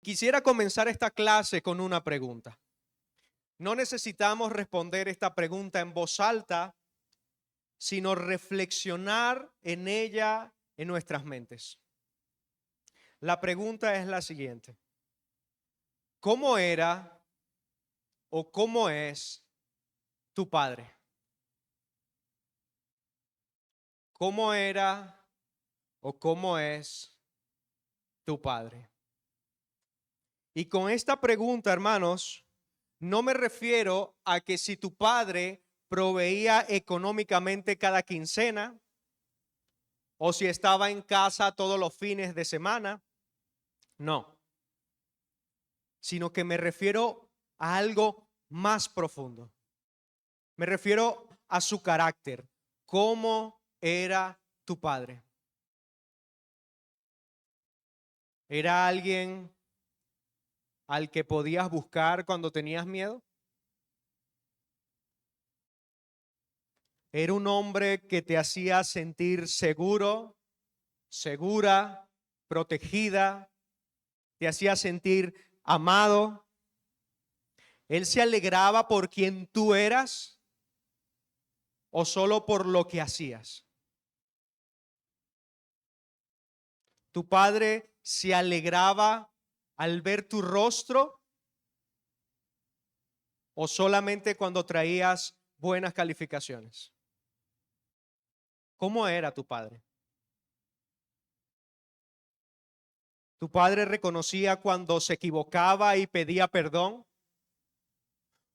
Quisiera comenzar esta clase con una pregunta. No necesitamos responder esta pregunta en voz alta, sino reflexionar en ella en nuestras mentes. La pregunta es la siguiente: ¿cómo era o cómo es tu padre? ¿Cómo era o cómo es tu padre? Y con esta pregunta, hermanos, no me refiero a que si tu padre proveía económicamente cada quincena o si estaba en casa todos los fines de semana. No, sino que me refiero a algo más profundo. Me refiero a su carácter. ¿Cómo era tu padre? ¿Era alguien al que podías buscar cuando tenías miedo? ¿Era un hombre que te hacía sentir seguro, segura, protegida? ¿Te hacía sentir amado? ¿Él se alegraba por quien tú eras o solo por lo que hacías? ¿Tu padre se alegraba al ver tu rostro o solamente cuando traías buenas calificaciones? ¿Cómo era tu padre? ¿Tu padre reconocía cuando se equivocaba y pedía perdón?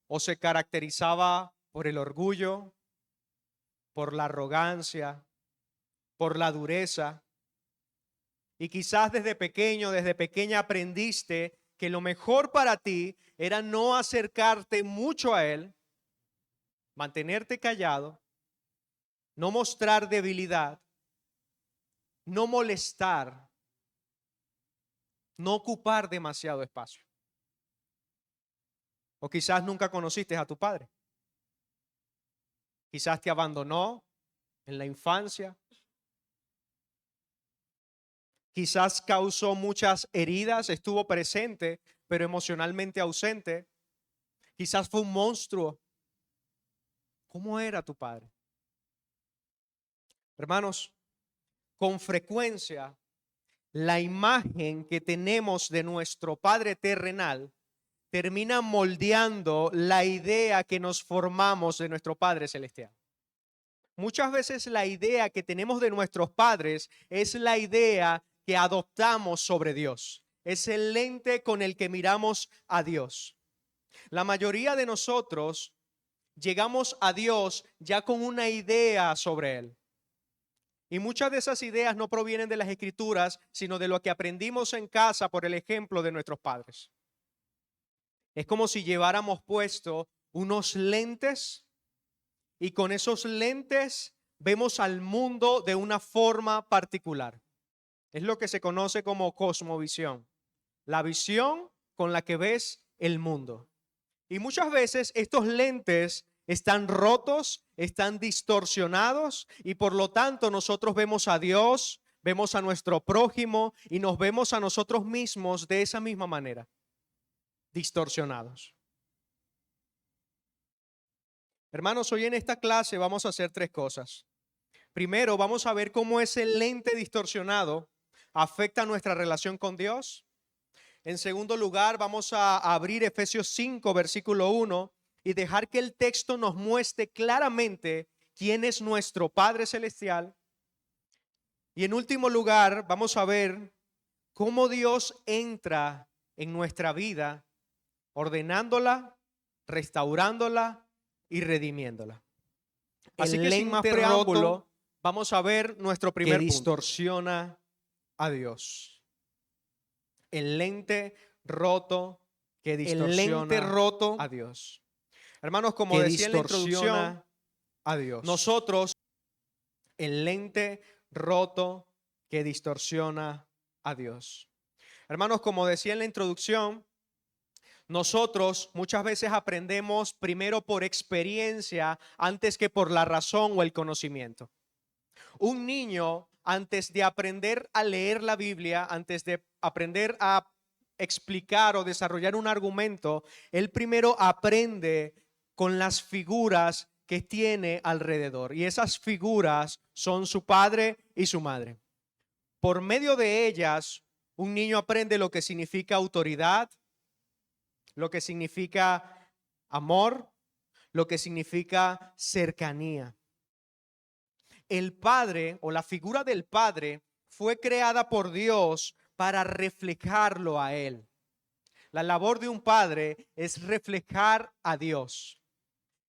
¿O se caracterizaba por el orgullo, por la arrogancia, por la dureza? Y quizás desde pequeño, desde pequeña aprendiste que lo mejor para ti era no acercarte mucho a él, mantenerte callado, no mostrar debilidad, no molestar, no ocupar demasiado espacio. O quizás nunca conociste a tu padre. Quizás te abandonó en la infancia. Quizás causó muchas heridas, estuvo presente, pero emocionalmente ausente. Quizás fue un monstruo. ¿Cómo era tu padre? Hermanos, con frecuencia la imagen que tenemos de nuestro Padre terrenal termina moldeando la idea que nos formamos de nuestro Padre celestial. Muchas veces la idea que tenemos de nuestros padres es la idea que adoptamos sobre Dios. Es el lente con el que miramos a Dios. La mayoría de nosotros llegamos a Dios ya con una idea sobre Él. Y muchas de esas ideas no provienen de las Escrituras, sino de lo que aprendimos en casa por el ejemplo de nuestros padres. Es como si lleváramos puesto unos lentes y con esos lentes vemos al mundo de una forma particular. Es lo que se conoce como cosmovisión, la visión con la que ves el mundo. Y muchas veces estos lentes están rotos, están distorsionados y por lo tanto nosotros vemos a Dios, vemos a nuestro prójimo y nos vemos a nosotros mismos de esa misma manera, distorsionados. Hermanos, hoy en esta clase vamos a hacer tres cosas. Primero, vamos a ver cómo ese lente distorsionado afecta nuestra relación con Dios. En segundo lugar, vamos a abrir Efesios 5, versículo 1 y dejar que el texto nos muestre claramente quién es nuestro Padre Celestial. Y en último lugar, vamos a ver cómo Dios entra en nuestra vida, ordenándola, restaurándola y redimiéndola. Así que sin más preámbulo, vamos a ver nuestro primer punto. Distorsiona a Dios. El lente roto que distorsiona a Dios. Hermanos, como decía en la introducción, a Dios. Nosotros, el lente roto que distorsiona a Dios. Hermanos, como decía en la introducción, nosotros muchas veces aprendemos primero por experiencia antes que por la razón o el conocimiento. Un niño, antes de aprender a leer la Biblia, antes de aprender a explicar o desarrollar un argumento, él primero aprende con las figuras que tiene alrededor. Y esas figuras son su padre y su madre. Por medio de ellas, un niño aprende lo que significa autoridad, lo que significa amor, lo que significa cercanía. El padre o la figura del padre fue creada por Dios para reflejarlo a él. La labor de un padre es reflejar a Dios.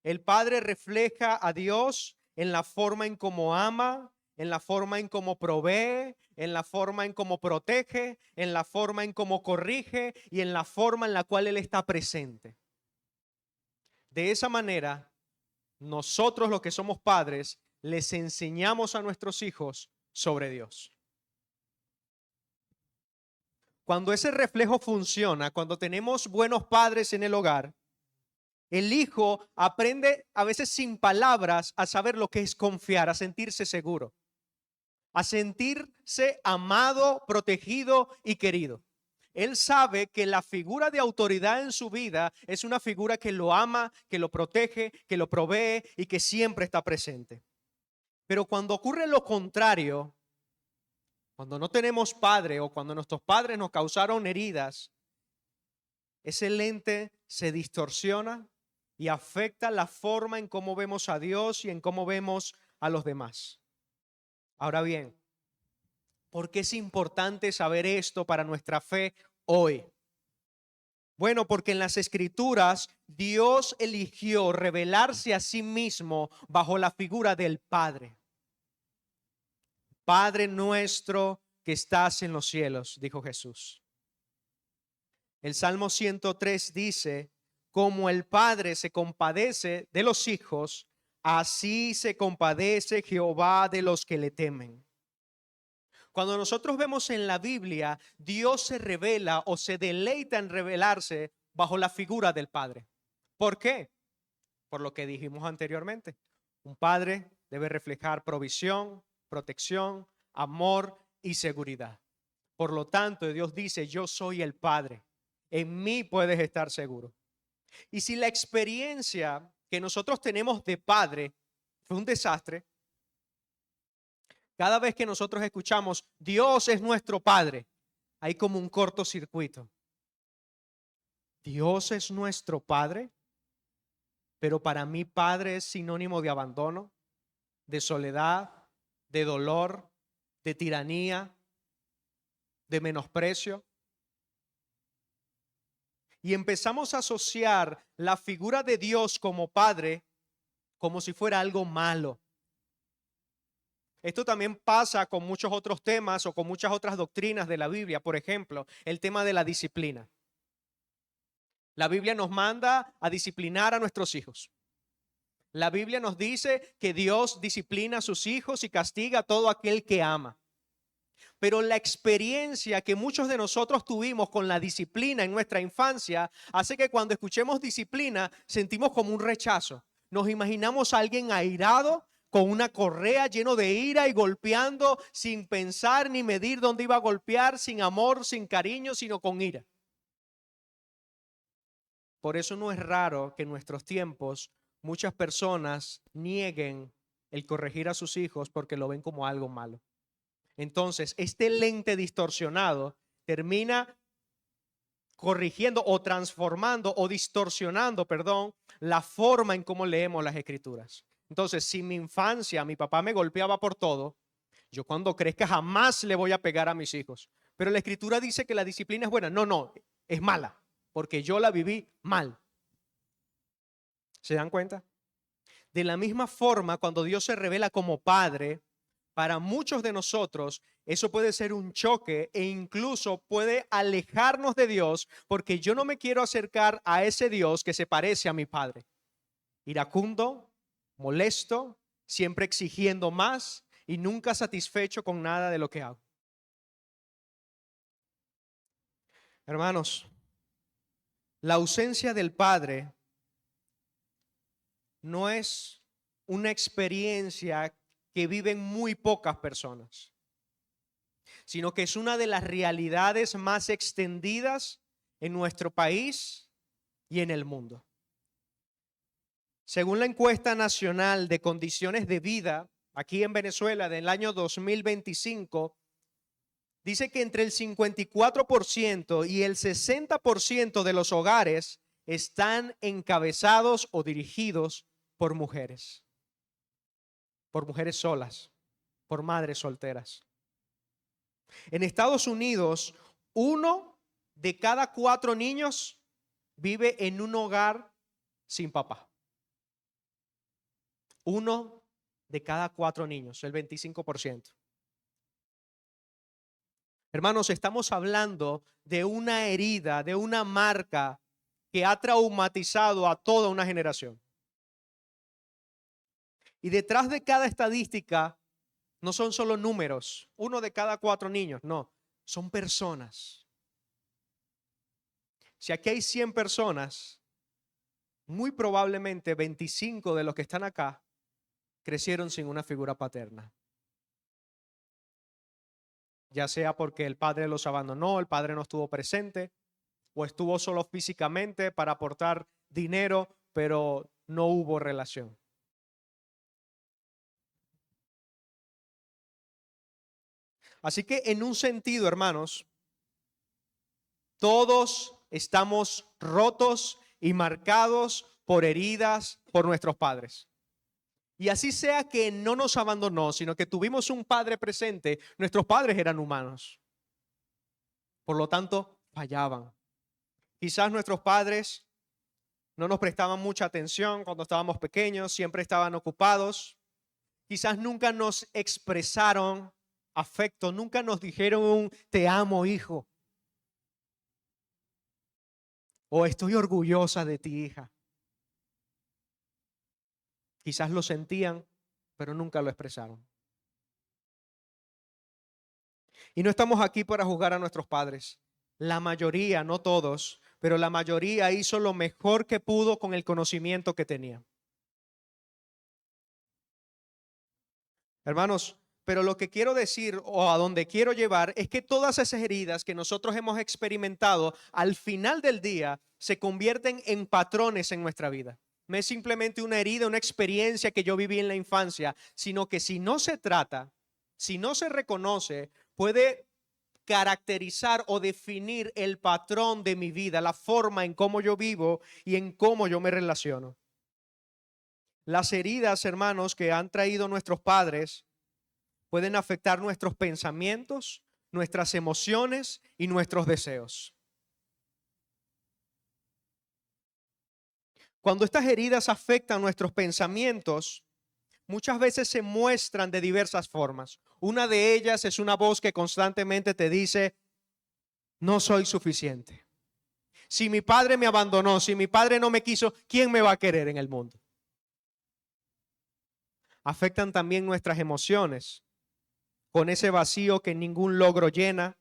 El padre refleja a Dios en la forma en cómo ama, en la forma en cómo provee, en la forma en cómo protege, en la forma en cómo corrige y en la forma en la cual Él está presente. De esa manera, nosotros los que somos padres, les enseñamos a nuestros hijos sobre Dios. Cuando ese reflejo funciona, cuando tenemos buenos padres en el hogar, el hijo aprende a veces sin palabras a saber lo que es confiar, a sentirse seguro, a sentirse amado, protegido y querido. Él sabe que la figura de autoridad en su vida es una figura que lo ama, que lo protege, que lo provee y que siempre está presente. Pero cuando ocurre lo contrario, cuando no tenemos padre o cuando nuestros padres nos causaron heridas, ese lente se distorsiona y afecta la forma en cómo vemos a Dios y en cómo vemos a los demás. Ahora bien, ¿por qué es importante saber esto para nuestra fe hoy? Bueno, porque en las Escrituras Dios eligió revelarse a sí mismo bajo la figura del Padre. Padre nuestro que estás en los cielos, dijo Jesús. El Salmo 103 dice, como el Padre se compadece de los hijos, así se compadece Jehová de los que le temen. Cuando nosotros vemos en la Biblia, Dios se revela o se deleita en revelarse bajo la figura del Padre. ¿Por qué? Por lo que dijimos anteriormente. Un padre debe reflejar provisión, protección, amor y seguridad. Por lo tanto, Dios dice, yo soy el Padre. En mí puedes estar seguro. Y si la experiencia que nosotros tenemos de padre fue un desastre, cada vez que nosotros escuchamos Dios es nuestro Padre, hay como un cortocircuito. Dios es nuestro Padre, pero para mí Padre es sinónimo de abandono, de soledad, de dolor, de tiranía, de menosprecio. Y empezamos a asociar la figura de Dios como Padre como si fuera algo malo. Esto también pasa con muchos otros temas o con muchas otras doctrinas de la Biblia. Por ejemplo, el tema de la disciplina. La Biblia nos manda a disciplinar a nuestros hijos. La Biblia nos dice que Dios disciplina a sus hijos y castiga a todo aquel que ama. Pero la experiencia que muchos de nosotros tuvimos con la disciplina en nuestra infancia hace que cuando escuchemos disciplina sentimos como un rechazo. Nos imaginamos a alguien airado con una correa lleno de ira y golpeando sin pensar ni medir dónde iba a golpear, sin amor, sin cariño, sino con ira. Por eso no es raro que en nuestros tiempos muchas personas nieguen el corregir a sus hijos porque lo ven como algo malo. Entonces, este lente distorsionado termina corrigiendo o transformando o distorsionando, la forma en cómo leemos las escrituras. Entonces, si en mi infancia mi papá me golpeaba por todo, yo cuando crezca jamás le voy a pegar a mis hijos. Pero la escritura dice que la disciplina es buena. No, es mala, porque yo la viví mal. ¿Se dan cuenta? De la misma forma, cuando Dios se revela como Padre, para muchos de nosotros eso puede ser un choque e incluso puede alejarnos de Dios porque yo no me quiero acercar a ese Dios que se parece a mi Padre. Iracundo, molesto, siempre exigiendo más y nunca satisfecho con nada de lo que hago. Hermanos, la ausencia del Padre no es una experiencia que viven muy pocas personas. sino que es una de las realidades más extendidas en nuestro país y en el mundo. Según la encuesta nacional de condiciones de vida aquí en Venezuela del año 2025, dice que entre el 54% y el 60% de los hogares están encabezados o dirigidos por mujeres solas, por madres solteras. En Estados Unidos, 1 de cada 4 niños vive en un hogar sin papá. 1 de cada 4 niños, el 25%. Hermanos, estamos hablando de una herida, de una marca que ha traumatizado a toda una generación. Y detrás de cada estadística no son solo números, 1 de cada 4 niños, no, son personas. Si aquí hay 100 personas, muy probablemente 25 de los que están acá crecieron sin una figura paterna. Ya sea porque el padre los abandonó, el padre no estuvo presente, o estuvo solo físicamente para aportar dinero, pero no hubo relación. Así que en un sentido, hermanos, todos estamos rotos y marcados por heridas por nuestros padres. Y así sea que no nos abandonó, sino que tuvimos un padre presente, nuestros padres eran humanos. Por lo tanto, fallaban. Quizás nuestros padres no nos prestaban mucha atención cuando estábamos pequeños, siempre estaban ocupados. Quizás nunca nos expresaron afecto, nunca nos dijeron un te amo, hijo. O estoy orgullosa de ti, hija. Quizás lo sentían, pero nunca lo expresaron. Y no estamos aquí para juzgar a nuestros padres. La mayoría, no todos, pero la mayoría hizo lo mejor que pudo con el conocimiento que tenía. Hermanos, pero lo que quiero decir o a donde quiero llevar es que todas esas heridas que nosotros hemos experimentado al final del día se convierten en patrones en nuestra vida. No es simplemente una herida, una experiencia que yo viví en la infancia, sino que si no se trata, si no se reconoce, puede caracterizar o definir el patrón de mi vida, la forma en cómo yo vivo y en cómo yo me relaciono. Las heridas, hermanos, que han traído nuestros padres pueden afectar nuestros pensamientos, nuestras emociones y nuestros deseos. Cuando estas heridas afectan nuestros pensamientos, muchas veces se muestran de diversas formas. Una de ellas es una voz que constantemente te dice, no soy suficiente. Si mi padre me abandonó, si mi padre no me quiso, ¿quién me va a querer en el mundo? Afectan también nuestras emociones, con ese vacío que ningún logro llena,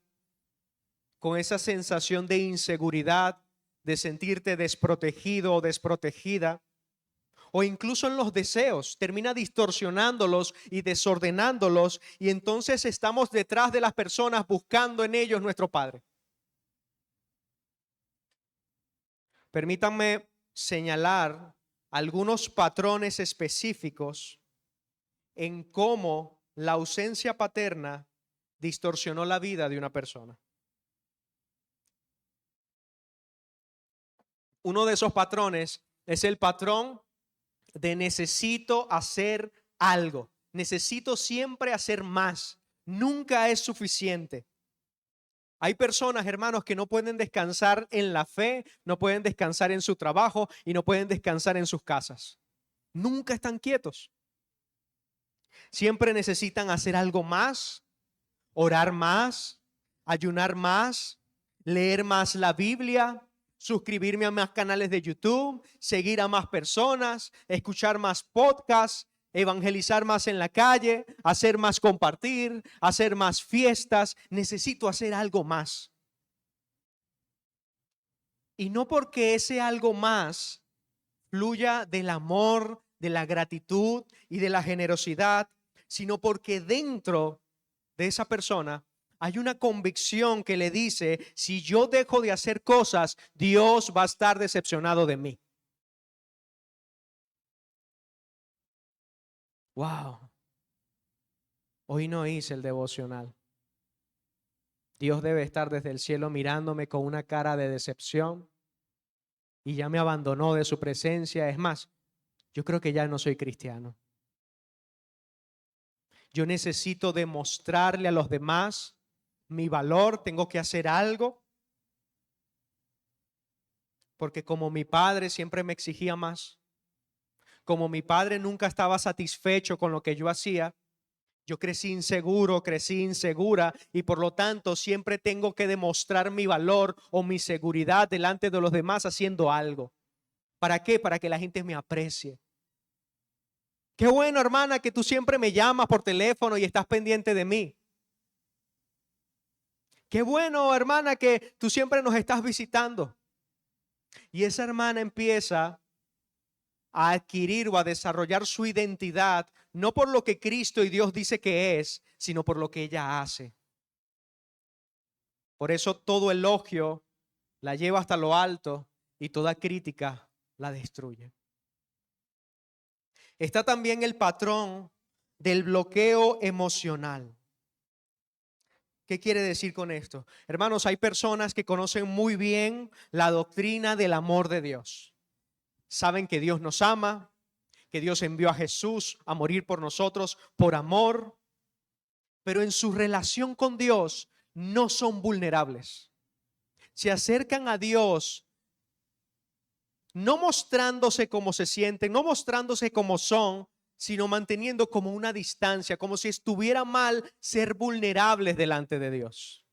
con esa sensación de inseguridad, de sentirte desprotegido o desprotegida, o incluso en los deseos, termina distorsionándolos y desordenándolos, y entonces estamos detrás de las personas buscando en ellos nuestro Padre. Permítanme señalar algunos patrones específicos en cómo la ausencia paterna distorsionó la vida de una persona. Uno de esos patrones es el patrón de necesito hacer algo, necesito siempre hacer más, nunca es suficiente. Hay personas, hermanos, que no pueden descansar en la fe, no pueden descansar en su trabajo y no pueden descansar en sus casas. Nunca están quietos. Siempre necesitan hacer algo más, orar más, ayunar más, leer más la Biblia, suscribirme a más canales de YouTube, seguir a más personas, escuchar más podcasts, evangelizar más en la calle, hacer más compartir, hacer más fiestas. Necesito hacer algo más. Y no porque ese algo más fluya del amor, de la gratitud y de la generosidad, sino porque dentro de esa persona Hay una convicción que le dice, si yo dejo de hacer cosas, Dios va a estar decepcionado de mí. Wow, hoy no hice el devocional. Dios debe estar desde el cielo mirándome con una cara de decepción y ya me abandonó de su presencia. Es más, yo creo que ya no soy cristiano. Yo necesito demostrarle a los demás mi valor, tengo que hacer algo, porque como mi padre siempre me exigía más, como mi padre nunca estaba satisfecho con lo que yo hacía, yo crecí inseguro, crecí insegura y por lo tanto siempre tengo que demostrar mi valor o mi seguridad delante de los demás haciendo algo. ¿Para qué? Para que la gente me aprecie. Qué bueno, hermana, que tú siempre me llamas por teléfono y estás pendiente de mí. Qué bueno, hermana, que tú siempre nos estás visitando. Y esa hermana empieza a adquirir o a desarrollar su identidad, no por lo que Cristo y Dios dice que es, sino por lo que ella hace. Por eso todo elogio la lleva hasta lo alto y toda crítica la destruye. Está también el patrón del bloqueo emocional. ¿Qué quiere decir con esto? Hermanos, hay personas que conocen muy bien la doctrina del amor de Dios. Saben que Dios nos ama, que Dios envió a Jesús a morir por nosotros por amor, pero en su relación con Dios no son vulnerables. Se acercan a Dios no mostrándose como se sienten, no mostrándose como son, sino manteniendo como una distancia, como si estuviera mal ser vulnerables delante de Dios.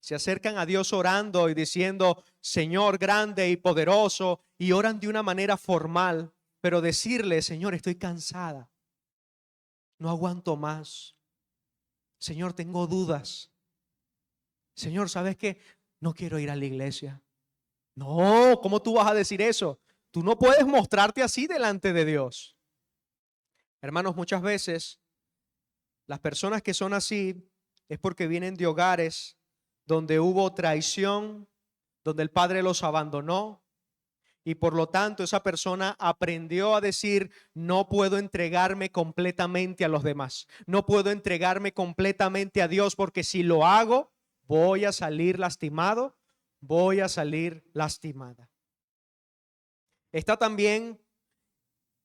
Se acercan a Dios orando y diciendo, Señor grande y poderoso, y oran de una manera formal, pero decirle, Señor, estoy cansada, no aguanto más. Señor, tengo dudas. Señor, ¿sabes qué? No quiero ir a la iglesia. No, ¿cómo tú vas a decir eso? Tú no puedes mostrarte así delante de Dios. Hermanos, muchas veces las personas que son así es porque vienen de hogares donde hubo traición, donde el padre los abandonó y por lo tanto esa persona aprendió a decir, no puedo entregarme completamente a los demás, no puedo entregarme completamente a Dios porque si lo hago voy a salir lastimado, voy a salir lastimada. Está también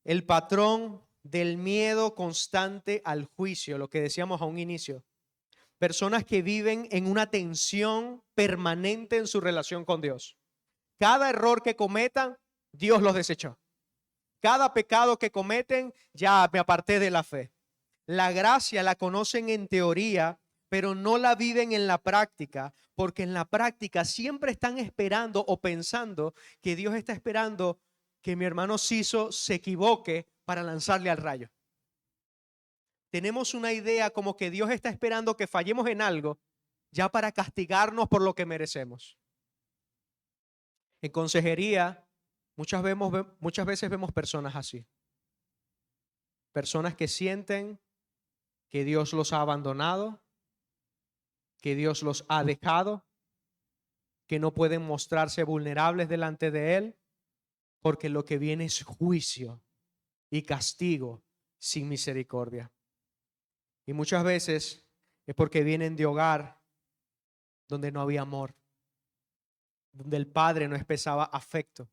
el patrón del miedo constante al juicio, lo que decíamos a un inicio. Personas que viven en una tensión permanente en su relación con Dios. Cada error que cometan, Dios los desechó. Cada pecado que cometen, ya me aparté de la fe. La gracia la conocen en teoría, pero no la viven en la práctica, porque en la práctica siempre están esperando o pensando que Dios está esperando que mi hermano Ciso se equivoque para lanzarle al rayo. Tenemos una idea como que Dios está esperando que fallemos en algo ya para castigarnos por lo que merecemos. En consejería, muchas veces vemos personas así. Personas que sienten que Dios los ha abandonado, que Dios los ha dejado, que no pueden mostrarse vulnerables delante de Él, porque lo que viene es juicio y castigo sin misericordia. Y muchas veces es porque vienen de hogar donde no había amor, donde el padre no expresaba afecto,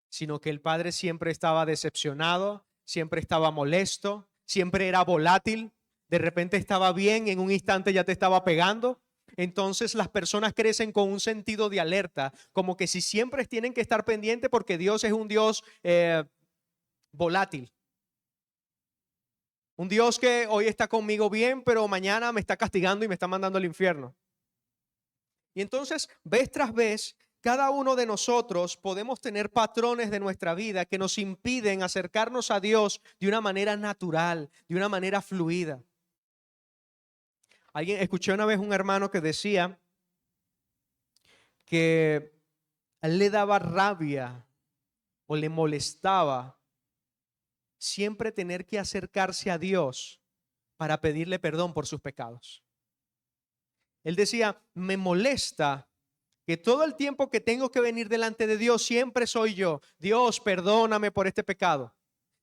sino que el padre siempre estaba decepcionado, siempre estaba molesto, siempre era volátil, de repente estaba bien, en un instante ya te estaba pegando. Entonces las personas crecen con un sentido de alerta, como que si siempre tienen que estar pendientes porque Dios es un Dios volátil. Un Dios que hoy está conmigo bien, pero mañana me está castigando y me está mandando al infierno. Y entonces, vez tras vez, cada uno de nosotros podemos tener patrones de nuestra vida que nos impiden acercarnos a Dios de una manera natural, de una manera fluida. Escuché una vez un hermano que decía que a él le daba rabia o le molestaba siempre tener que acercarse a Dios para pedirle perdón por sus pecados. Él decía, me molesta que todo el tiempo que tengo que venir delante de Dios siempre soy yo. Dios, perdóname por este pecado.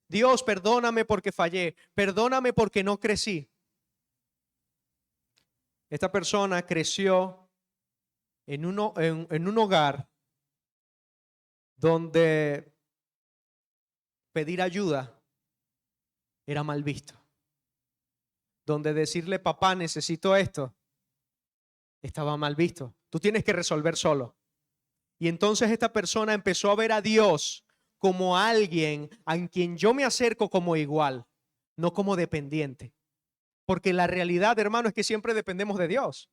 Dios, perdóname porque fallé. Perdóname porque no crecí. Esta persona creció en un hogar donde pedir ayuda era mal visto. Donde decirle, papá, necesito esto, estaba mal visto. Tú tienes que resolver solo. Y entonces esta persona empezó a ver a Dios como alguien a quien yo me acerco como igual, no como dependiente. Porque la realidad, hermano, es que siempre dependemos de Dios.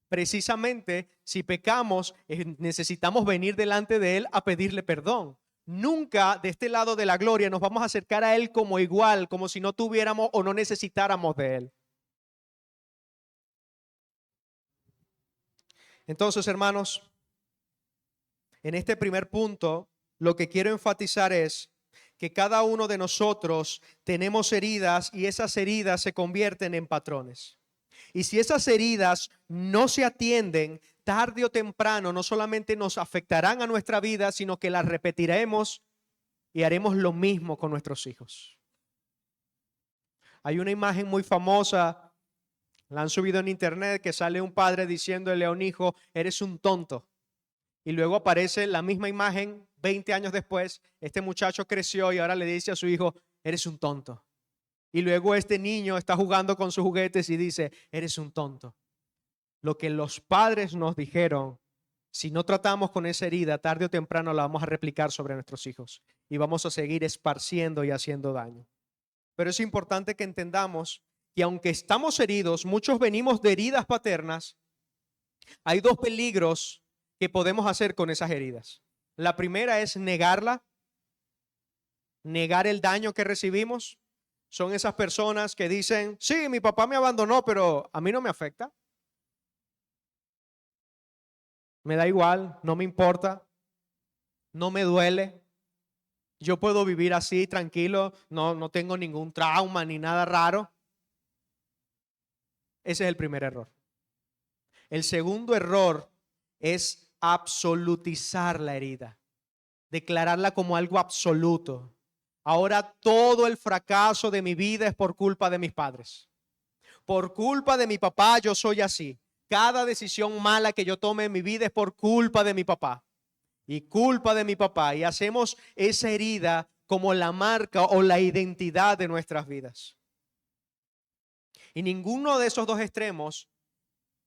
Precisamente, si pecamos, necesitamos venir delante de Él a pedirle perdón. Nunca de este lado de la gloria nos vamos a acercar a Él como igual, como si no tuviéramos o no necesitáramos de Él. Entonces, hermanos, en este primer punto, lo que quiero enfatizar es que cada uno de nosotros tenemos heridas y esas heridas se convierten en patrones. Y si esas heridas no se atienden, tarde o temprano no solamente nos afectarán a nuestra vida, sino que las repetiremos y haremos lo mismo con nuestros hijos. Hay una imagen muy famosa, la han subido en internet, que sale un padre diciéndole a un hijo, eres un tonto. Y luego aparece la misma imagen 20 años después, este muchacho creció y ahora le dice a su hijo, eres un tonto. Y luego este niño está jugando con sus juguetes y dice, eres un tonto. Lo que los padres nos dijeron, si no tratamos con esa herida, tarde o temprano la vamos a replicar sobre nuestros hijos y vamos a seguir esparciendo y haciendo daño. Pero es importante que entendamos que aunque estamos heridos, muchos venimos de heridas paternas, hay dos peligros que podemos hacer con esas heridas. La primera es negarla, negar el daño que recibimos. Son esas personas que dicen, sí, mi papá me abandonó, pero a mí no me afecta. Me da igual, no me importa, no me duele. Yo puedo vivir así, tranquilo, no tengo ningún trauma ni nada raro. Ese es el primer error. El segundo error es absolutizar la herida, declararla como algo absoluto. Ahora todo el fracaso de mi vida es por culpa de mis padres. Por culpa de mi papá yo soy así. Cada decisión mala que yo tome en mi vida es por culpa de mi papá. Y culpa de mi papá. Y hacemos esa herida como la marca o la identidad de nuestras vidas. Y ninguno de esos dos extremos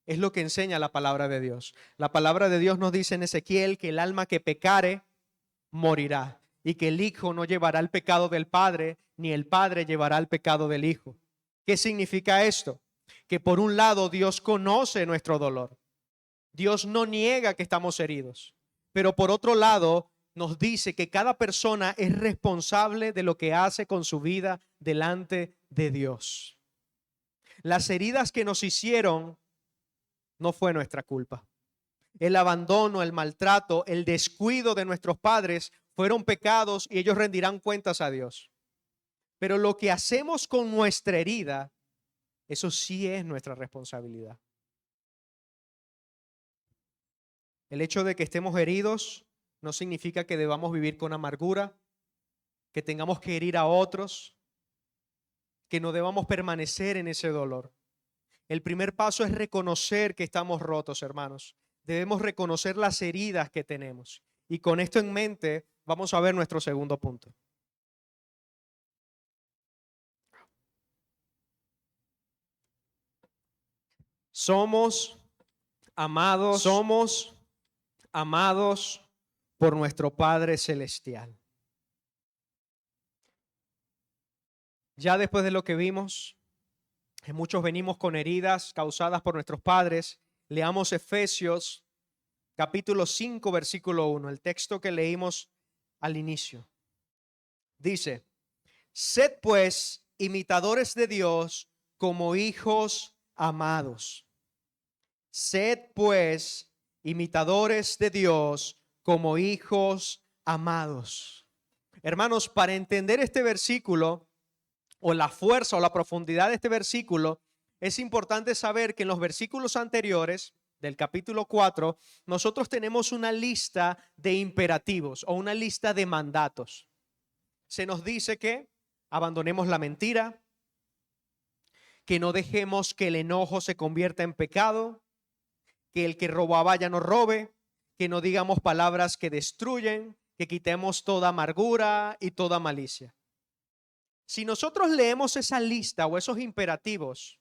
es lo que enseña la palabra de Dios. La palabra de Dios nos dice en Ezequiel que el alma que pecare morirá y que el hijo no llevará el pecado del padre, ni el padre llevará el pecado del hijo. ¿Qué significa esto? Que por un lado Dios conoce nuestro dolor. Dios no niega que estamos heridos, pero por otro lado nos dice que cada persona es responsable de lo que hace con su vida delante de Dios. Las heridas que nos hicieron no fue nuestra culpa. El abandono, el maltrato, el descuido de nuestros padres fueron pecados y ellos rendirán cuentas a Dios. Pero lo que hacemos con nuestra herida, eso sí es nuestra responsabilidad. El hecho de que estemos heridos no significa que debamos vivir con amargura, que tengamos que herir a otros, que no debamos permanecer en ese dolor. El primer paso es reconocer que estamos rotos, hermanos. Debemos reconocer las heridas que tenemos. Y con esto en mente, vamos a ver nuestro segundo punto. Somos amados por nuestro Padre Celestial. Ya después de lo que vimos, muchos venimos con heridas causadas por nuestros padres. Leamos Efesios capítulo 5, versículo 1, el texto que leímos al inicio. Dice, sed pues imitadores de Dios como hijos amados. Sed pues imitadores de Dios como hijos amados. Hermanos, para entender este versículo, o la fuerza o la profundidad de este versículo, es importante saber que en los versículos anteriores del capítulo 4, nosotros tenemos una lista de imperativos o una lista de mandatos. Se nos dice que abandonemos la mentira, que no dejemos que el enojo se convierta en pecado, que el que robaba ya no robe, que no digamos palabras que destruyen, que quitemos toda amargura y toda malicia. Si nosotros leemos esa lista o esos imperativos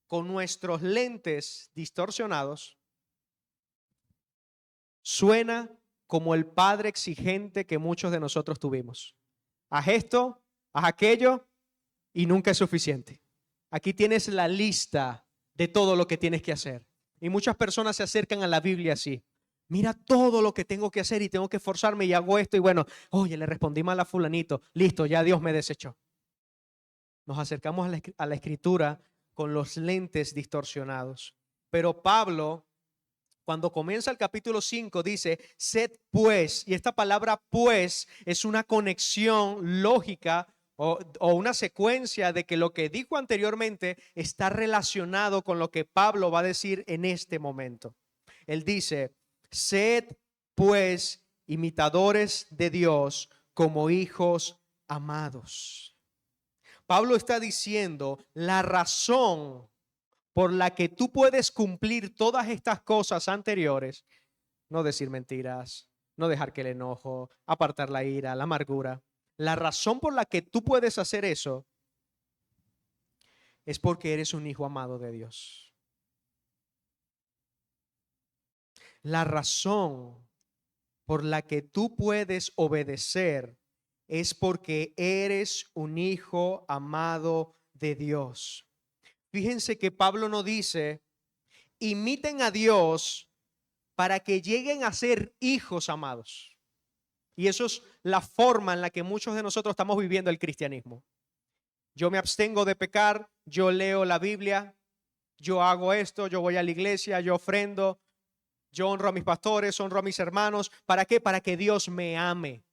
con nuestros lentes distorsionados, suena como el padre exigente que muchos de nosotros tuvimos. Haz esto, haz aquello y nunca es suficiente. Aquí tienes la lista de todo lo que tienes que hacer. Y muchas personas se acercan a la Biblia así. Mira todo lo que tengo que hacer y tengo que esforzarme y hago esto y bueno, oye, le respondí mal a fulanito. Listo, ya Dios me desechó. Nos acercamos a la Escritura con los lentes distorsionados. Pero Pablo, cuando comienza el capítulo 5, dice, sed pues, y esta palabra pues es una conexión lógica o una secuencia de que lo que dijo anteriormente está relacionado con lo que Pablo va a decir en este momento. Él dice, sed pues imitadores de Dios como hijos amados. Pablo está diciendo la razón por la que tú puedes cumplir todas estas cosas anteriores, no decir mentiras, no dejar que el enojo, apartar la ira, la amargura. La razón por la que tú puedes hacer eso es porque eres un hijo amado de Dios. La razón por la que tú puedes obedecer es porque eres un hijo amado de Dios. Fíjense que Pablo no dice, imiten a Dios para que lleguen a ser hijos amados. Y eso es la forma en la que muchos de nosotros estamos viviendo el cristianismo. Yo me abstengo de pecar, yo leo la Biblia, yo hago esto, yo voy a la iglesia, yo ofrendo, yo honro a mis pastores, honro a mis hermanos. ¿Para qué? Para que Dios me ame.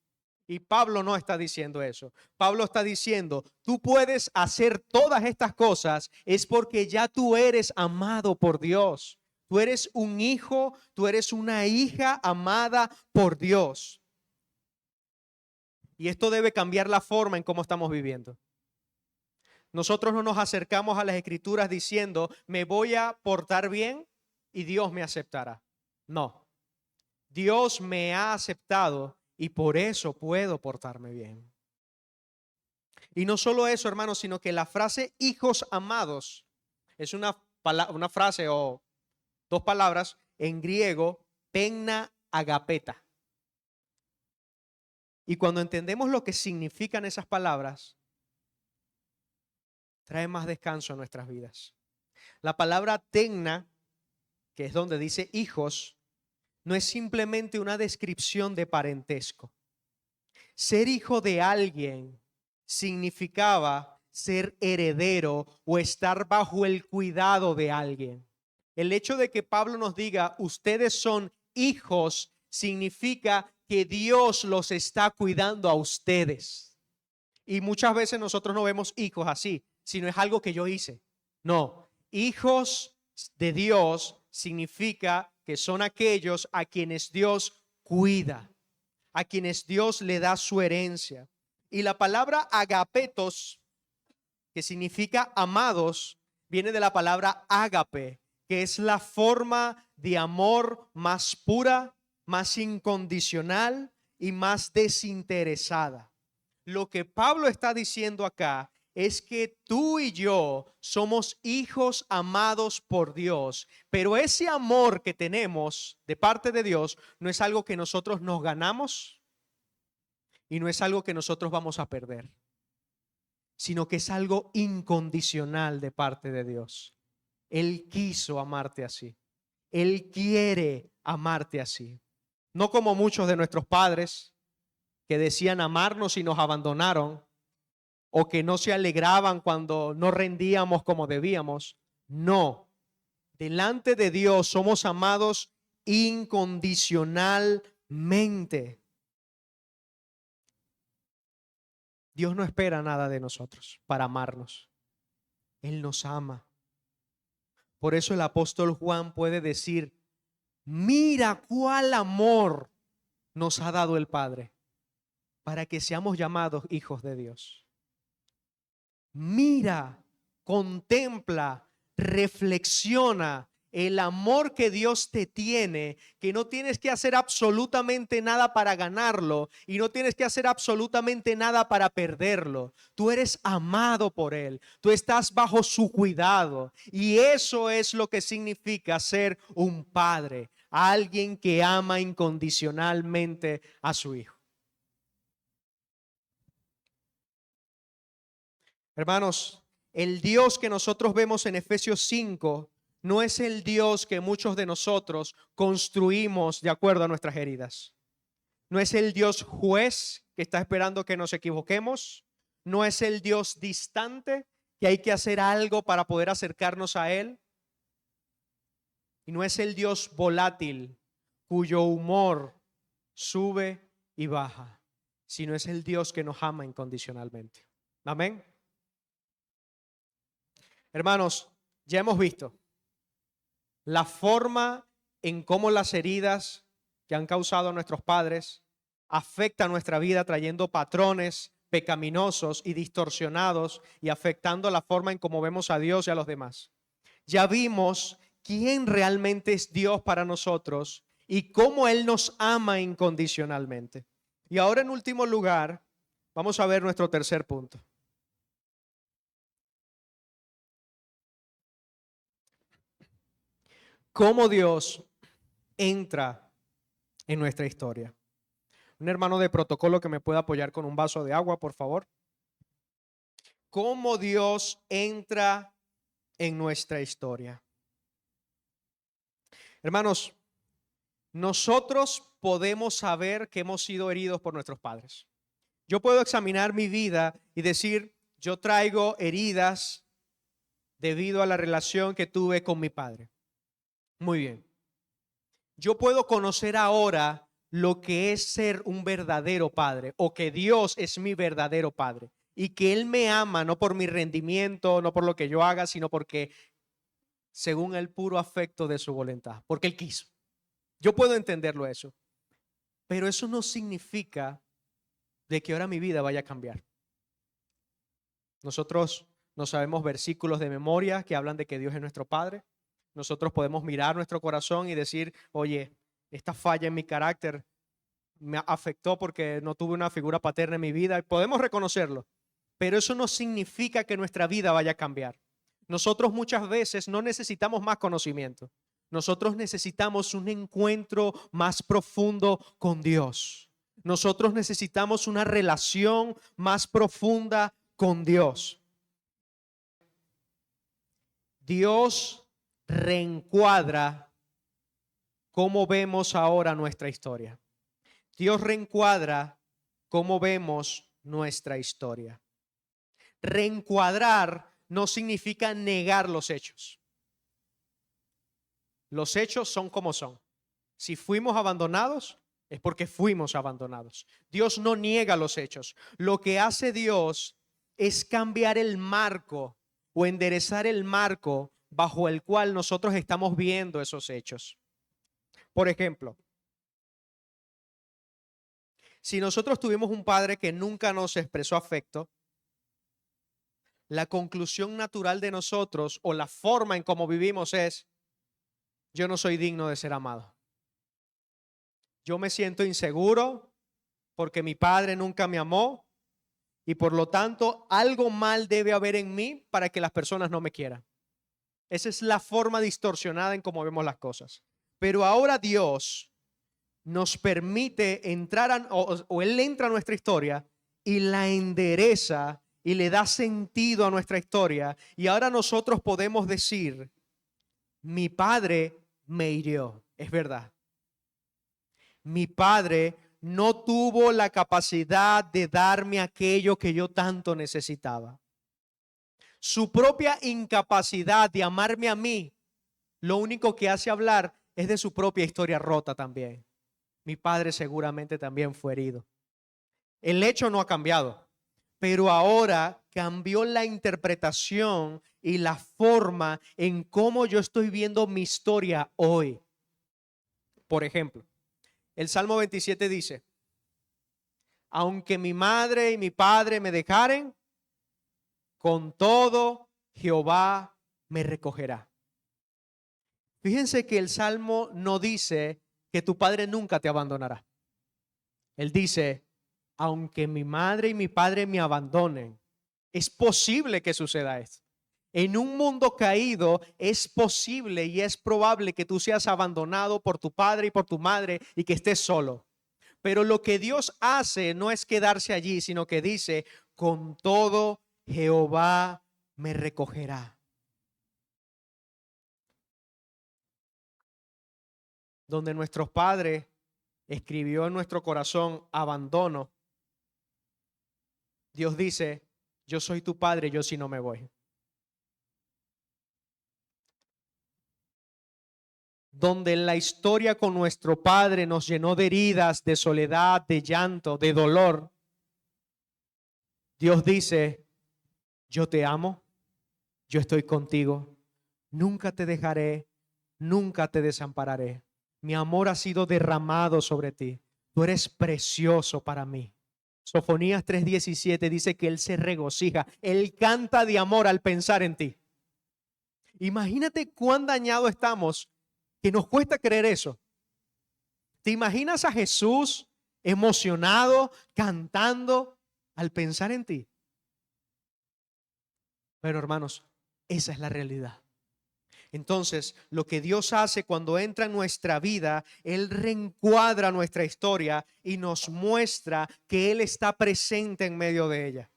Y Pablo no está diciendo eso. Pablo está diciendo, tú puedes hacer todas estas cosas, es porque ya tú eres amado por Dios. Tú eres un hijo, tú eres una hija amada por Dios. Y esto debe cambiar la forma en cómo estamos viviendo. Nosotros no nos acercamos a las Escrituras diciendo, me voy a portar bien y Dios me aceptará. No, Dios me ha aceptado y por eso puedo portarme bien. Y no solo eso, hermanos, sino que la frase hijos amados es una frase o dos palabras en griego, penna agapeta. Y cuando entendemos lo que significan esas palabras, trae más descanso a nuestras vidas. La palabra tenna, que es donde dice hijos, no es simplemente una descripción de parentesco. Ser hijo de alguien significaba ser heredero o estar bajo el cuidado de alguien. El hecho de que Pablo nos diga, ustedes son hijos, significa que Dios los está cuidando a ustedes. Y muchas veces nosotros no vemos hijos así, sino es algo que yo hice. No, hijos de Dios significa que son aquellos a quienes Dios cuida, a quienes Dios le da su herencia. Y la palabra agapetos, que significa amados, viene de la palabra ágape, que es la forma de amor más pura, más incondicional y más desinteresada. Lo que Pablo está diciendo acá es que tú y yo somos hijos amados por Dios, pero ese amor que tenemos de parte de Dios no es algo que nosotros nos ganamos y no es algo que nosotros vamos a perder, sino que es algo incondicional de parte de Dios. Él quiso amarte así. Él quiere amarte así. No como muchos de nuestros padres que decían amarnos y nos abandonaron, o que no se alegraban cuando no rendíamos como debíamos. No. Delante de Dios somos amados incondicionalmente. Dios no espera nada de nosotros para amarnos. Él nos ama Por eso el apóstol Juan puede decir, mira cuál amor nos ha dado el Padre para que seamos llamados hijos de Dios. Mira, contempla, reflexiona el amor que Dios te tiene, que no tienes que hacer absolutamente nada para ganarlo y no tienes que hacer absolutamente nada para perderlo. Tú eres amado por Él, tú estás bajo su cuidado y eso es lo que significa ser un padre, alguien que ama incondicionalmente a su hijo. Hermanos, el Dios que nosotros vemos en Efesios 5 no es el Dios que muchos de nosotros construimos de acuerdo a nuestras heridas. No es el Dios juez que está esperando que nos equivoquemos. No es el Dios distante que hay que hacer algo para poder acercarnos a Él. Y no es el Dios volátil cuyo humor sube y baja, sino es el Dios que nos ama incondicionalmente. Amén. Hermanos, ya hemos visto la forma en cómo las heridas que han causado a nuestros padres afectan nuestra vida, trayendo patrones pecaminosos y distorsionados y afectando la forma en cómo vemos a Dios y a los demás. Ya vimos quién realmente es Dios para nosotros y cómo Él nos ama incondicionalmente. Y ahora, en último lugar, vamos a ver nuestro tercer punto. Cómo Dios entra en nuestra historia. Un hermano de protocolo que me pueda apoyar con un vaso de agua, por favor. Cómo Dios entra en nuestra historia. Hermanos, nosotros podemos saber que hemos sido heridos por nuestros padres. Yo puedo examinar mi vida y decir, yo traigo heridas debido a la relación que tuve con mi padre. Muy bien. Yo puedo conocer ahora lo que es ser un verdadero padre o que Dios es mi verdadero padre y que Él me ama no por mi rendimiento, no por lo que yo haga, sino porque según el puro afecto de su voluntad, porque Él quiso. Yo puedo entenderlo eso, pero eso no significa de que ahora mi vida vaya a cambiar. Nosotros no sabemos versículos de memoria que hablan de que Dios es nuestro Padre. Nosotros podemos mirar nuestro corazón y decir, oye, esta falla en mi carácter me afectó porque no tuve una figura paterna en mi vida. Y podemos reconocerlo, pero eso no significa que nuestra vida vaya a cambiar. Nosotros muchas veces no necesitamos más conocimiento. Nosotros necesitamos un encuentro más profundo con Dios. Nosotros necesitamos una relación más profunda con Dios. Dios reencuadra cómo vemos ahora nuestra historia. Dios reencuadra cómo vemos nuestra historia. Reencuadrar no significa negar los hechos. Los hechos son como son. Si fuimos abandonados, es porque fuimos abandonados. Dios no niega los hechos. Lo que hace Dios es cambiar el marco o enderezar el marco bajo el cual nosotros estamos viendo esos hechos. Por ejemplo, si nosotros tuvimos un padre que nunca nos expresó afecto, la conclusión natural de nosotros o la forma en cómo vivimos es, yo no soy digno de ser amado. Yo me siento inseguro porque mi padre nunca me amó y por lo tanto algo mal debe haber en mí para que las personas no me quieran. Esa es la forma distorsionada en cómo vemos las cosas. Pero ahora Dios nos permite entrar o Él entra a nuestra historia y la endereza y le da sentido a nuestra historia. Y ahora nosotros podemos decir, mi padre me hirió, es verdad. Mi padre no tuvo la capacidad de darme aquello que yo tanto necesitaba. Su propia incapacidad de amarme a mí, lo único que hace hablar es de su propia historia rota también. Mi padre seguramente también fue herido. El hecho no ha cambiado, pero ahora cambió la interpretación y la forma en cómo yo estoy viendo mi historia hoy. Por ejemplo, el Salmo 27 dice: aunque mi madre y mi padre me dejaren, con todo Jehová me recogerá. Fíjense que el Salmo no dice que tu padre nunca te abandonará. Él dice: aunque mi madre y mi padre me abandonen, es posible que suceda esto. En un mundo caído es posible y es probable que tú seas abandonado por tu padre y por tu madre y que estés solo. Pero lo que Dios hace no es quedarse allí, sino que dice: con todo Jehová me recogerá. Donde nuestros padres escribió en nuestro corazón abandono, Dios dice: yo soy tu padre, yo sí no me voy. Donde en la historia con nuestro padre nos llenó de heridas, de soledad, de llanto, de dolor, Dios dice: yo te amo, yo estoy contigo, nunca te dejaré, nunca te desampararé. Mi amor ha sido derramado sobre ti, tú eres precioso para mí. Sofonías 3:17 dice que Él se regocija, Él canta de amor al pensar en ti. Imagínate cuán dañado estamos que nos cuesta creer eso. ¿Te imaginas a Jesús emocionado, cantando al pensar en ti? Pero hermanos, esa es la realidad. Entonces, lo que Dios hace cuando entra en nuestra vida, Él reencuadra nuestra historia y nos muestra que Él está presente en medio de ella.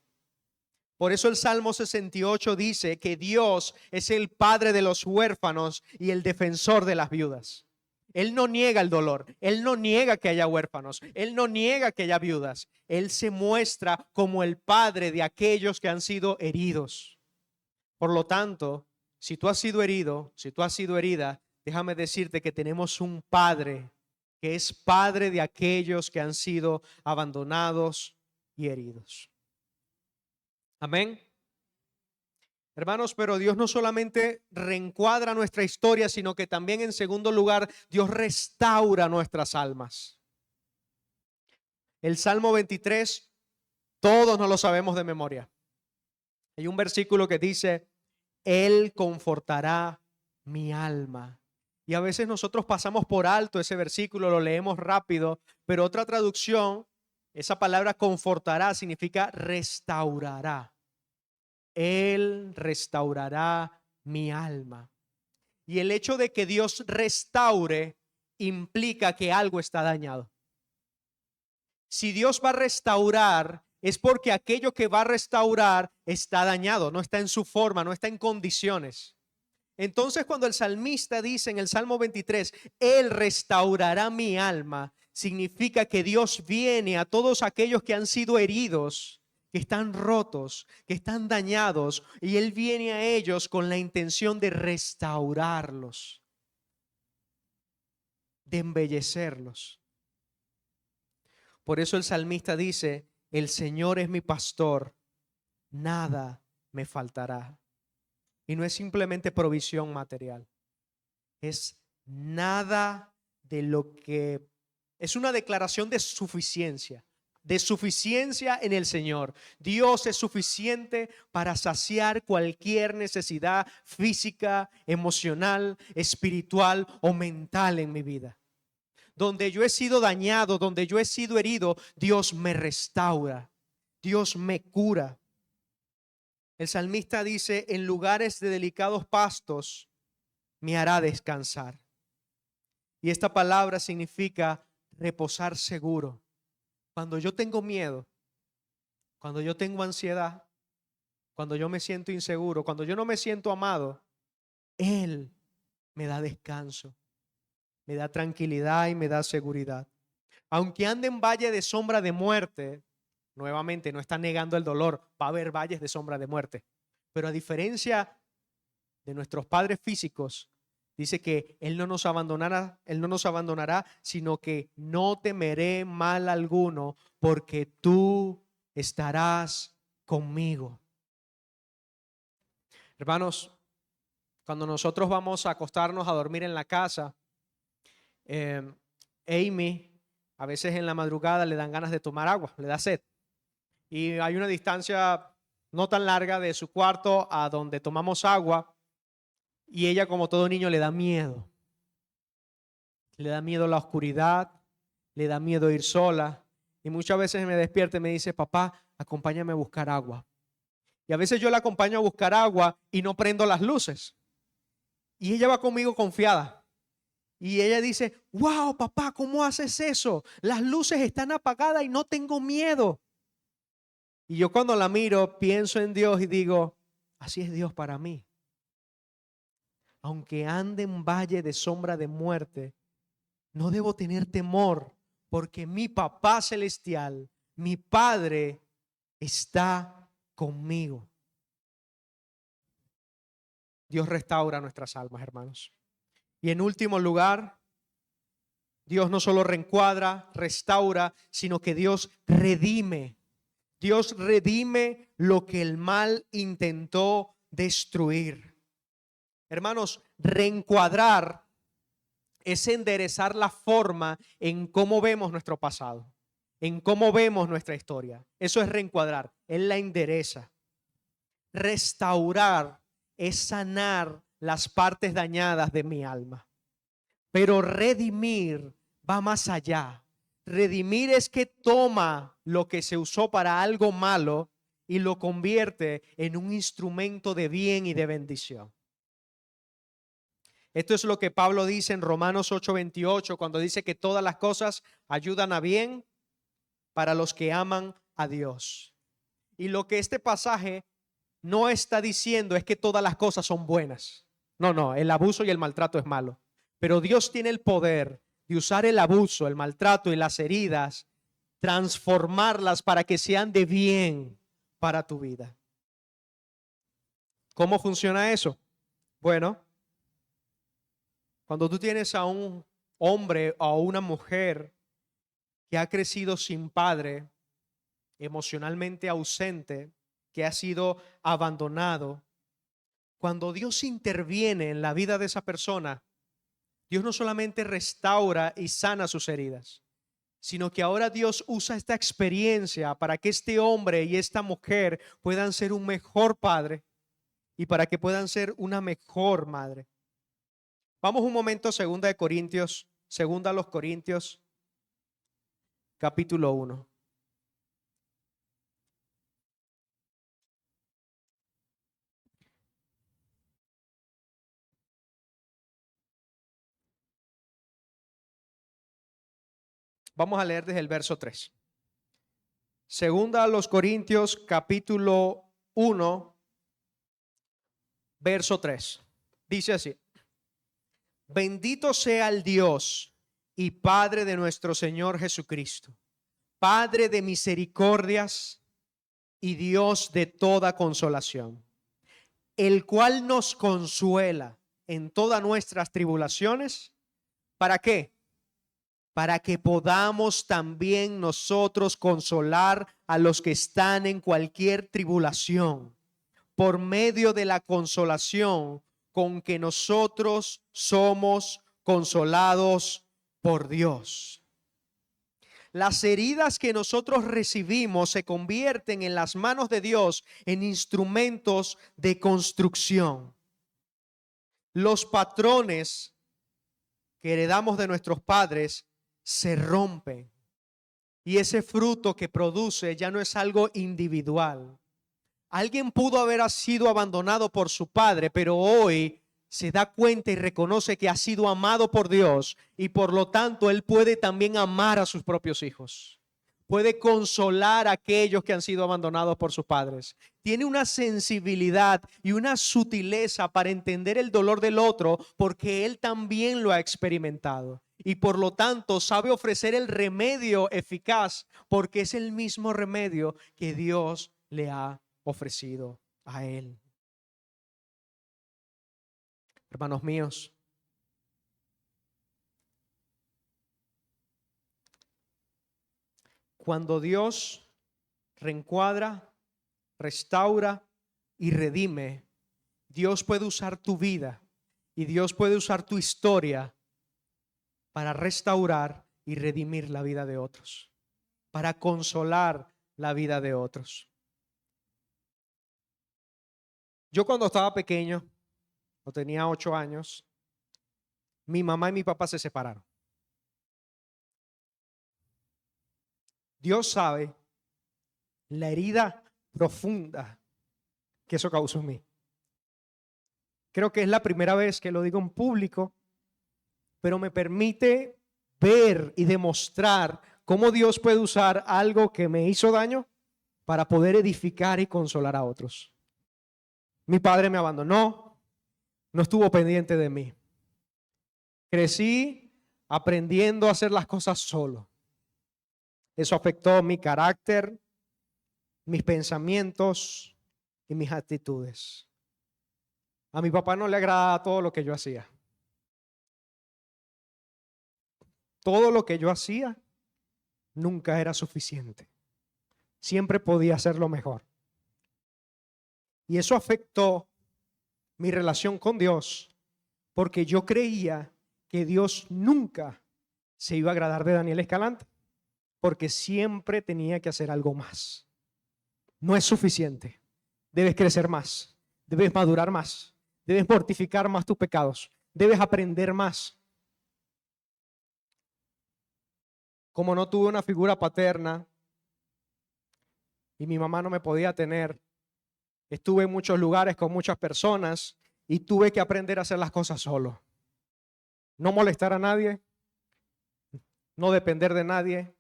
Por eso el Salmo 68 dice que Dios es el padre de los huérfanos y el defensor de las viudas. Él no niega el dolor, Él no niega que haya huérfanos, Él no niega que haya viudas. Él se muestra como el padre de aquellos que han sido heridos. Por lo tanto, si tú has sido herido, si tú has sido herida, déjame decirte que tenemos un padre que es padre de aquellos que han sido abandonados y heridos. Amén. Hermanos, pero Dios no solamente reencuadra nuestra historia, sino que también, en segundo lugar, Dios restaura nuestras almas. El Salmo 23, todos nos lo sabemos de memoria. Hay un versículo que dice: Él confortará mi alma. Y a veces nosotros pasamos por alto ese versículo, lo leemos rápido, pero otra traducción, esa palabra confortará significa restaurará. Él restaurará mi alma. Y el hecho de que Dios restaure implica que algo está dañado. Si Dios va a restaurar, es porque aquello que va a restaurar está dañado, no está en su forma, no está en condiciones. Entonces, cuando el salmista dice en el Salmo 23, Él restaurará mi alma, significa que Dios viene a todos aquellos que han sido heridos, que están rotos, que están dañados, y Él viene a ellos con la intención de restaurarlos, de embellecerlos. Por eso el salmista dice: el Señor es mi pastor, nada me faltará. Y no es simplemente provisión material, es nada de lo que es una declaración de suficiencia en el Señor. Dios es suficiente para saciar cualquier necesidad física, emocional, espiritual o mental en mi vida. Donde yo he sido dañado, donde yo he sido herido, Dios me restaura, Dios me cura. El salmista dice: en lugares de delicados pastos me hará descansar. Y esta palabra significa reposar seguro. Cuando yo tengo miedo, cuando yo tengo ansiedad, cuando yo me siento inseguro, cuando yo no me siento amado, Él me da descanso, me da tranquilidad y me da seguridad. Aunque ande en valle de sombra de muerte, nuevamente no está negando el dolor, va a haber valles de sombra de muerte. Pero a diferencia de nuestros padres físicos, dice que Él no nos abandonará, sino que no temeré mal alguno, porque tú estarás conmigo. Hermanos, cuando nosotros vamos a acostarnos a dormir en la casa, Amy, a veces en la madrugada le dan ganas de tomar agua, le da sed. Y hay una distancia no tan larga de su cuarto a donde tomamos agua, y ella, como todo niño, le da miedo. Le da miedo la oscuridad, le da miedo ir sola. Y muchas veces me despierta y me dice: papá, acompáñame a buscar agua. Y a veces yo la acompaño a buscar agua y no prendo las luces. Y ella va conmigo confiada. Y ella dice: wow, papá, ¿cómo haces eso? Las luces están apagadas y no tengo miedo. Y yo, cuando la miro, pienso en Dios y digo: así es Dios para mí. Aunque ande en valle de sombra de muerte, no debo tener temor, porque mi papá celestial, mi Padre, está conmigo. Dios restaura nuestras almas, hermanos. Y en último lugar, Dios no solo reencuadra, restaura, sino que Dios redime. Dios redime lo que el mal intentó destruir. Hermanos, reencuadrar es enderezar la forma en cómo vemos nuestro pasado, en cómo vemos nuestra historia. Eso es reencuadrar, Él la endereza. Restaurar es sanar las partes dañadas de mi alma. Pero redimir va más allá. Redimir es que toma lo que se usó para algo malo y lo convierte en un instrumento de bien y de bendición. Esto es lo que Pablo dice en Romanos 8:28, cuando dice que todas las cosas ayudan a bien para los que aman a Dios. Y lo que este pasaje no está diciendo es que todas las cosas son buenas. No, el abuso y el maltrato es malo. Pero Dios tiene el poder de usar el abuso, el maltrato y las heridas, transformarlas para que sean de bien para tu vida. ¿Cómo funciona eso? Bueno, cuando tú tienes a un hombre o a una mujer que ha crecido sin padre, emocionalmente ausente, que ha sido abandonado, cuando Dios interviene en la vida de esa persona, Dios no solamente restaura y sana sus heridas, sino que ahora Dios usa esta experiencia para que este hombre y esta mujer puedan ser un mejor padre y para que puedan ser una mejor madre. Vamos un momento a segunda a los Corintios, capítulo 1. Vamos a leer desde el verso 3. Segunda a los Corintios, capítulo 1, verso 3. Dice así: bendito sea el Dios y Padre de nuestro Señor Jesucristo, Padre de misericordias y Dios de toda consolación, el cual nos consuela en todas nuestras tribulaciones. ¿Para qué? Para que podamos también nosotros consolar a los que están en cualquier tribulación, por medio de la consolación con que nosotros somos consolados por Dios. Las heridas que nosotros recibimos se convierten en las manos de Dios en instrumentos de construcción. Los patrones que heredamos de nuestros padres se rompen y ese fruto que produce ya no es algo individual. Alguien pudo haber sido abandonado por su padre, pero hoy se da cuenta y reconoce que ha sido amado por Dios y por lo tanto él puede también amar a sus propios hijos. Puede consolar a aquellos que han sido abandonados por sus padres. Tiene una sensibilidad y una sutileza para entender el dolor del otro porque él también lo ha experimentado. Y por lo tanto sabe ofrecer el remedio eficaz porque es el mismo remedio que Dios le ha ofrecido a él. Hermanos míos, cuando Dios reencuadra, restaura y redime, Dios puede usar tu vida y Dios puede usar tu historia para restaurar y redimir la vida de otros, para consolar la vida de otros. Yo cuando estaba pequeño, o tenía 8 años, mi mamá y mi papá se separaron. Dios sabe la herida profunda que eso causó en mí. Creo que es la primera vez que lo digo en público, pero me permite ver y demostrar cómo Dios puede usar algo que me hizo daño para poder edificar y consolar a otros. Mi padre me abandonó, no estuvo pendiente de mí. Crecí aprendiendo a hacer las cosas solo. Eso afectó mi carácter, mis pensamientos y mis actitudes. A mi papá no le agradaba todo lo que yo hacía. Todo lo que yo hacía nunca era suficiente. Siempre podía hacerlo mejor. Y eso afectó mi relación con Dios, porque yo creía que Dios nunca se iba a agradar de Daniel Escalante, porque siempre tenía que hacer algo más. No es suficiente. Debes crecer más, debes madurar más, debes mortificar más tus pecados, debes aprender más. Como no tuve una figura paterna y mi mamá no me podía tener, estuve en muchos lugares con muchas personas y tuve que aprender a hacer las cosas solo. No molestar a nadie, no depender de nadie,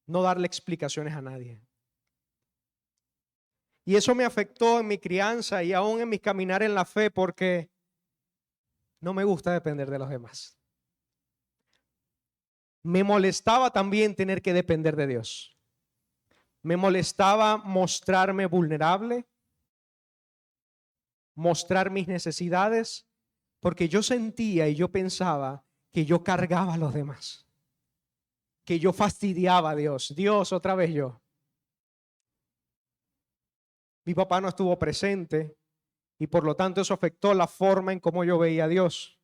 no darle explicaciones a nadie. Y eso me afectó en mi crianza y aún en mi caminar en la fe, porque no me gusta depender de los demás. Me molestaba también tener que depender de Dios. Me molestaba mostrarme vulnerable, mostrar mis necesidades, porque yo sentía y yo pensaba que yo cargaba a los demás, que yo fastidiaba a Dios. Dios, otra vez yo. Mi papá no estuvo presente y por lo tanto eso afectó la forma en cómo yo veía a Dios.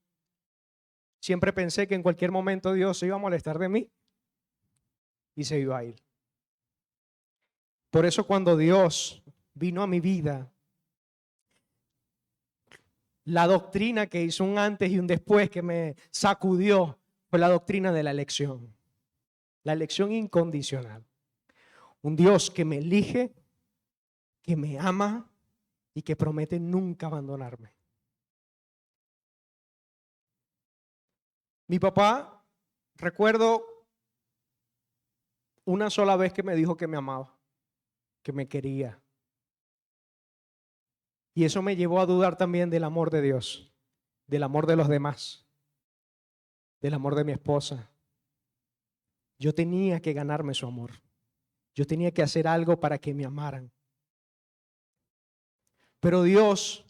Siempre pensé que en cualquier momento Dios se iba a molestar de mí y se iba a ir. Por eso cuando Dios vino a mi vida, la doctrina que hizo un antes y un después que me sacudió fue la doctrina de la elección. La elección incondicional. Un Dios que me elige, que me ama y que promete nunca abandonarme. Mi papá, recuerdo una sola vez que me dijo que me amaba, que me quería. Y eso me llevó a dudar también del amor de Dios, del amor de los demás, del amor de mi esposa. Yo tenía que ganarme su amor. Yo tenía que hacer algo para que me amaran. Pero Dios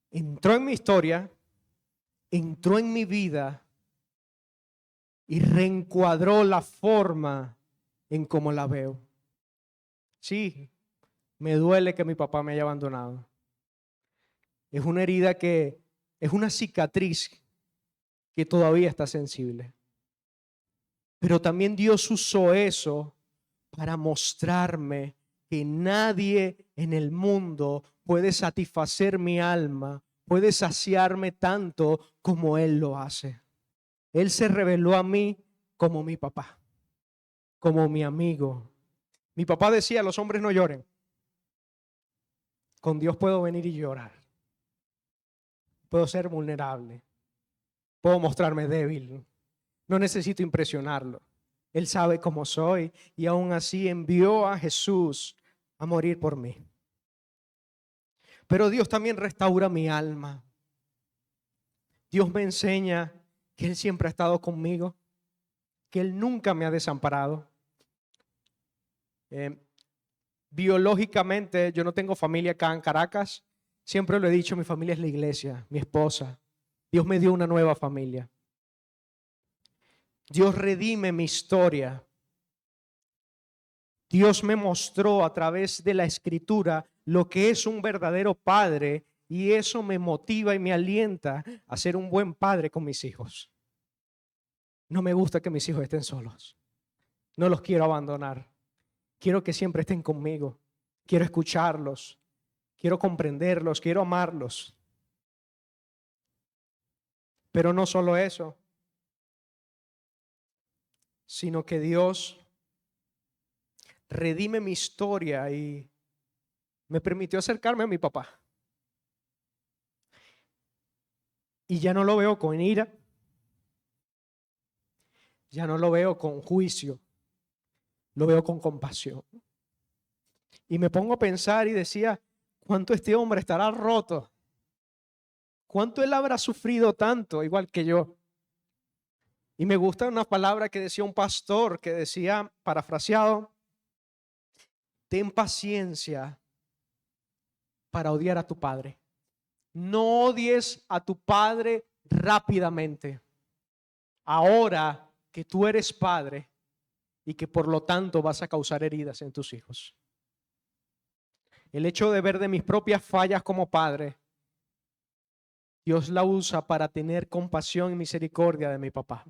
entró en mi historia, entró en mi vida y reencuadró la forma en cómo la veo. Sí, me duele que mi papá me haya abandonado. Es una herida es una cicatriz que todavía está sensible. Pero también Dios usó eso para mostrarme que nadie en el mundo puede satisfacer mi alma, puede saciarme tanto como Él lo hace. Él se reveló a mí como mi papá, como mi amigo. Mi papá decía, los hombres no lloren. Con Dios puedo venir y llorar. Puedo ser vulnerable. Puedo mostrarme débil. No necesito impresionarlo. Él sabe cómo soy y aún así envió a Jesús a morir por mí. Pero Dios también restaura mi alma. Dios me enseña que Él siempre ha estado conmigo, que Él nunca me ha desamparado. Biológicamente yo no tengo familia acá en Caracas. Siempre lo he dicho, mi familia es la iglesia, mi esposa. Dios me dio una nueva familia. Dios redime mi historia. Dios me mostró a través de la Escritura lo que es un verdadero padre, y eso me motiva y me alienta a ser un buen padre con mis hijos. No me gusta que mis hijos estén solos. No los quiero abandonar. Quiero que siempre estén conmigo. Quiero escucharlos. Quiero comprenderlos. Quiero amarlos. Pero no solo eso, sino que Dios redime mi historia y me permitió acercarme a mi papá. Y ya no lo veo con ira, ya no lo veo con juicio, lo veo con compasión. Y me pongo a pensar y decía, ¿cuánto este hombre estará roto? ¿Cuánto él habrá sufrido tanto, igual que yo? Y me gusta una palabra que decía un pastor, que decía, parafraseado, ten paciencia para odiar a tu padre. No odies a tu padre rápidamente. Ahora que tú eres padre y que por lo tanto vas a causar heridas en tus hijos. El hecho de ver de mis propias fallas como padre, Dios la usa para tener compasión y misericordia de mi papá.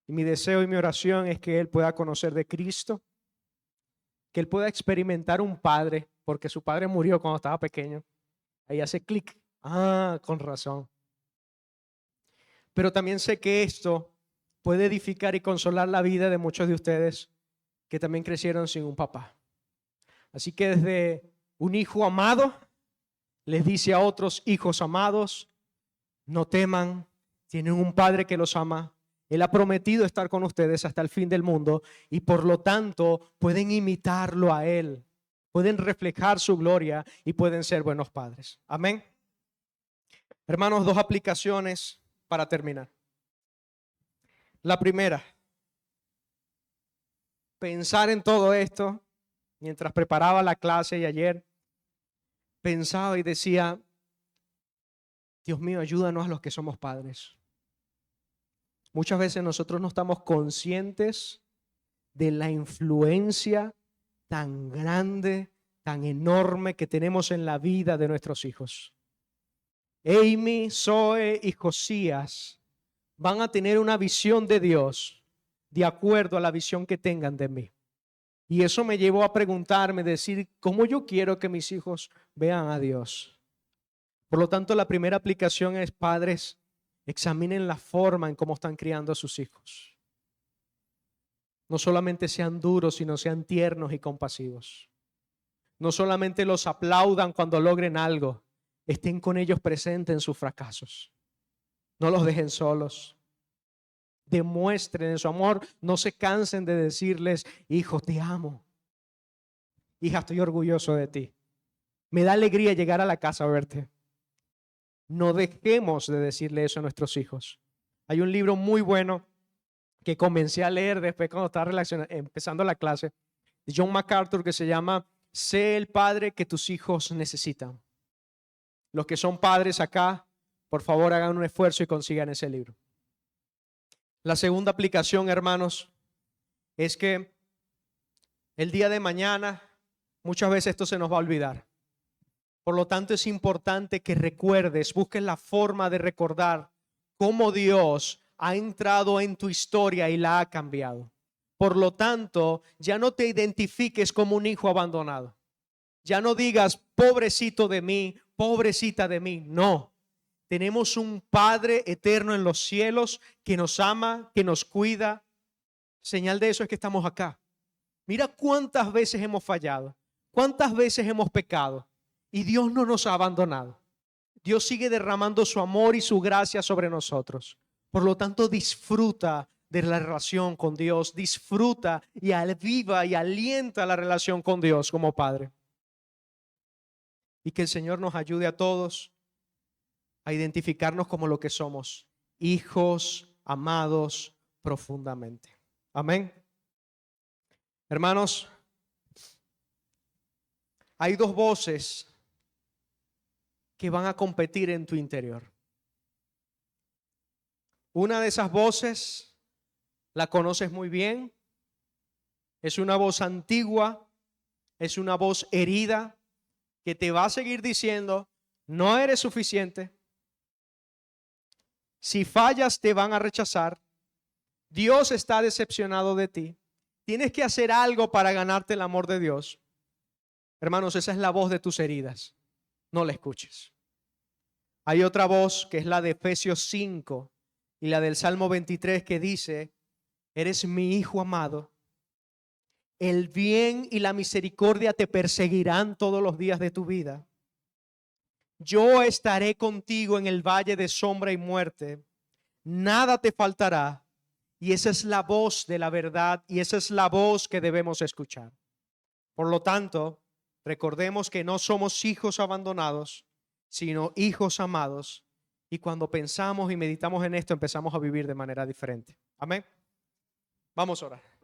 Y mi deseo y mi oración es que él pueda conocer de Cristo, que él pueda experimentar un padre, porque su padre murió cuando estaba pequeño. Ahí hace clic. Ah, con razón. Pero también sé que esto puede edificar y consolar la vida de muchos de ustedes que también crecieron sin un papá. Así que desde un hijo amado les dice a otros hijos amados, no teman, tienen un padre que los ama. Él ha prometido estar con ustedes hasta el fin del mundo y por lo tanto pueden imitarlo a él, pueden reflejar su gloria y pueden ser buenos padres. Amén. Hermanos, dos aplicaciones para terminar. La primera, pensar en todo esto mientras preparaba la clase y ayer, pensaba y decía, Dios mío, ayúdanos a los que somos padres. Muchas veces nosotros no estamos conscientes de la influencia tan grande, tan enorme que tenemos en la vida de nuestros hijos. Amy, Zoe y Josías van a tener una visión de Dios de acuerdo a la visión que tengan de mí. Y eso me llevó a preguntarme, decir, ¿cómo yo quiero que mis hijos vean a Dios? Por lo tanto, la primera aplicación es, padres, examinen la forma en cómo están criando a sus hijos. No solamente sean duros, sino sean tiernos y compasivos. No solamente los aplaudan cuando logren algo, estén con ellos presentes en sus fracasos. No los dejen solos. Demuestren su amor, no se cansen de decirles, hijo, te amo. Hija, estoy orgulloso de ti. Me da alegría llegar a la casa a verte. No dejemos de decirle eso a nuestros hijos. Hay un libro muy bueno que comencé a leer después cuando estaba empezando la clase, de John MacArthur, que se llama Sé el padre que tus hijos necesitan. Los que son padres acá, por favor hagan un esfuerzo y consigan ese libro. La segunda aplicación, hermanos, es que el día de mañana muchas veces esto se nos va a olvidar. Por lo tanto, es importante que recuerdes, busques la forma de recordar cómo Dios ha entrado en tu historia y la ha cambiado. Por lo tanto, ya no te identifiques como un hijo abandonado. Ya no digas, pobrecito de mí, pobrecita de mí. No, tenemos un Padre eterno en los cielos que nos ama, que nos cuida. Señal de eso es que estamos acá. Mira cuántas veces hemos fallado, cuántas veces hemos pecado y Dios no nos ha abandonado. Dios sigue derramando su amor y su gracia sobre nosotros. Por lo tanto, disfruta de la relación con Dios, disfruta y aviva y alienta la relación con Dios como Padre. Y que el Señor nos ayude a todos a identificarnos como lo que somos, hijos amados profundamente. Amén. Hermanos, hay dos voces que van a competir en tu interior. Una de esas voces la conoces muy bien Es una voz antigua, es una voz herida que te va a seguir diciendo, no eres suficiente. Si fallas, te van a rechazar. Dios está decepcionado de ti. Tienes que hacer algo para ganarte el amor de Dios. Hermanos, esa es la voz de tus heridas. No la escuches. Hay otra voz que es la de Efesios 5 y la del Salmo 23 que dice, eres mi hijo amado. El bien y la misericordia te perseguirán todos los días de tu vida. Yo estaré contigo en el valle de sombra y muerte. Nada te faltará. Y esa es la voz de la verdad y esa es la voz que debemos escuchar. Por lo tanto, recordemos que no somos hijos abandonados, sino hijos amados. Y cuando pensamos y meditamos en esto, empezamos a vivir de manera diferente. Amén. Vamos a orar.